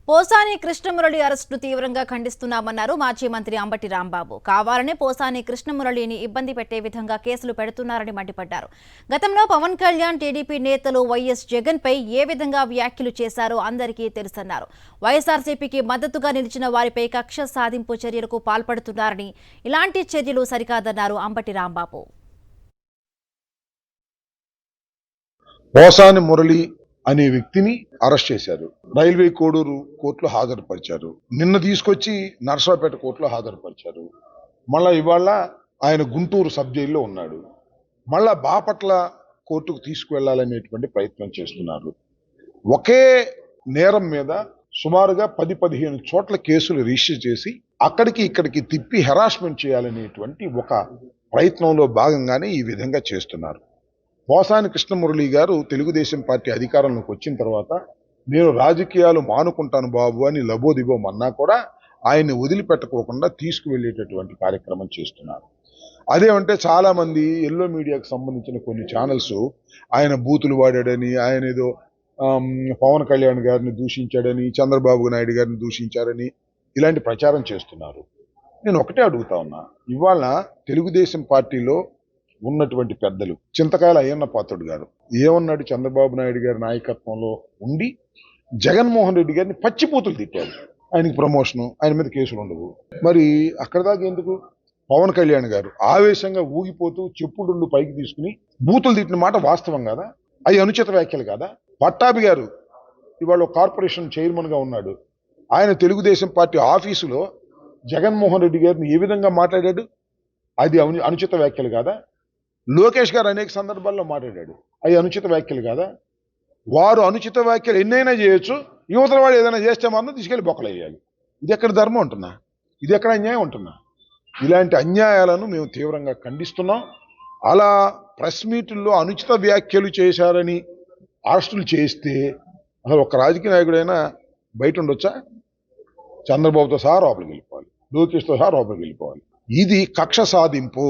పోసాని కృష్ణమురళి అరెస్టును తీవ్రంగా ఖండిస్తున్నామన్నారు మాజీ మంత్రి అంబటి రాంబాబు. కావాలనే పోసాని కృష్ణమురళిని ఇబ్బంది పెట్టే విధంగా కేసులు పెడుతున్నారని మండిపడ్డారు. గతంలో పవన్ కళ్యాణ్, టీడీపీ నేతలు వైఎస్ జగన్ పై ఏ విధంగా వ్యాఖ్యలు చేశారో అందరికీ తెలుసన్నారు. వైఎస్ఆర్సీపీకి మద్దతుగా నిలిచిన వారిపై కక్ష సాధింపు చర్యలకు పాల్పడుతున్నారని, ఇలాంటి చర్యలు సరికాదన్నారు అంబటి రాంబాబు. పోసాని మురళి అనే వ్యక్తిని అరెస్ట్ చేశారు. రైల్వే కోడూరు కోర్టులో హాజరుపరిచారు. నిన్న తీసుకొచ్చి నర్సరావుపేట కోర్టులో హాజరుపరిచారు. మళ్ళా ఇవాళ ఆయన గుంటూరు సబ్ జైల్లో ఉన్నాడు. మళ్ళా బాపట్ల కోర్టుకు తీసుకువెళ్లాలనేటువంటి ప్రయత్నం చేస్తున్నారు. ఒకే నేరం మీద సుమారుగా 10-15 చోట్ల కేసులు రిజిస్టర్ చేసి అక్కడికి ఇక్కడికి తిప్పి హెరాస్మెంట్ చేయాలనేటువంటి ఒక ప్రయత్నంలో భాగంగానే ఈ విధంగా చేస్తున్నారు. పోసాని కృష్ణమురళి గారు తెలుగుదేశం పార్టీ అధికారంలోకి వచ్చిన తర్వాత నేను రాజకీయాలు మానుకుంటాను బాబు అని లబోదిబోం అన్నా కూడా ఆయన్ని వదిలిపెట్టుకోకుండా తీసుకువెళ్లేటటువంటి కార్యక్రమం చేస్తున్నారు. అదేమంటే చాలా మంది ఎల్లో మీడియాకు సంబంధించిన కొన్ని ఛానల్స్ ఆయన బూతులు వాడాడని, ఆయన ఏదో పవన్ కళ్యాణ్ గారిని దూషించాడని, చంద్రబాబు నాయుడు గారిని దూషించారని ఇలాంటి ప్రచారం చేస్తున్నారు. నేను ఒకటే అడుగుతా ఉన్నా, ఇవాళ తెలుగుదేశం పార్టీలో ఉన్నటువంటి పెద్దలు చింతకాయల అయ్యన్న పాత్రుడు గారు ఏమన్నాడు? చంద్రబాబు నాయుడు గారి నాయకత్వంలో ఉండి జగన్మోహన్ రెడ్డి గారిని పచ్చిపూతులు తిట్టాడు. ఆయనకి ప్రమోషను, ఆయన మీద కేసులు ఉండవు. మరి అక్కడ దాకా ఎందుకు? పవన్ కళ్యాణ్ గారు ఆవేశంగా ఊగిపోతూ చెప్పుడుండు పైకి తీసుకుని బూతులు తిట్టిన మాట వాస్తవం కాదా? అవి అనుచిత వ్యాఖ్యలు కాదా? పట్టాభి గారు ఇవాళ కార్పొరేషన్ చైర్మన్ గా ఉన్నాడు. ఆయన తెలుగుదేశం పార్టీ ఆఫీసులో జగన్మోహన్ రెడ్డి గారిని ఏ విధంగా మాట్లాడాడు? అది అనుచిత వ్యాఖ్యలు కాదా? లోకేష్ గారు అనేక సందర్భాల్లో మాట్లాడాడు. అవి అనుచిత వ్యాఖ్యలు కాదా? వారు అనుచిత వ్యాఖ్యలు ఎన్నైనా చేయొచ్చు, యువతల వాడు ఏదైనా చేస్తే మాత్రం తీసుకెళ్లి బొక్కలేయాలి. ఇది ఎక్కడ ధర్మం ఉంటున్నా? ఇది ఎక్కడ అన్యాయం ఉంటున్నా? ఇలాంటి అన్యాయాలను మేము తీవ్రంగా ఖండిస్తున్నాం. అలా ప్రెస్ మీటుల్లో అనుచిత వ్యాఖ్యలు చేశారని అరెస్టులు చేస్తే అసలు ఒక రాజకీయ నాయకుడైనా బయట ఉండొచ్చా? చంద్రబాబుతో సహా లోపలికి వెళ్ళిపోవాలి, లోకేష్తో సహా లోపలికి వెళ్ళిపోవాలి. ఇది కక్ష సాధింపు.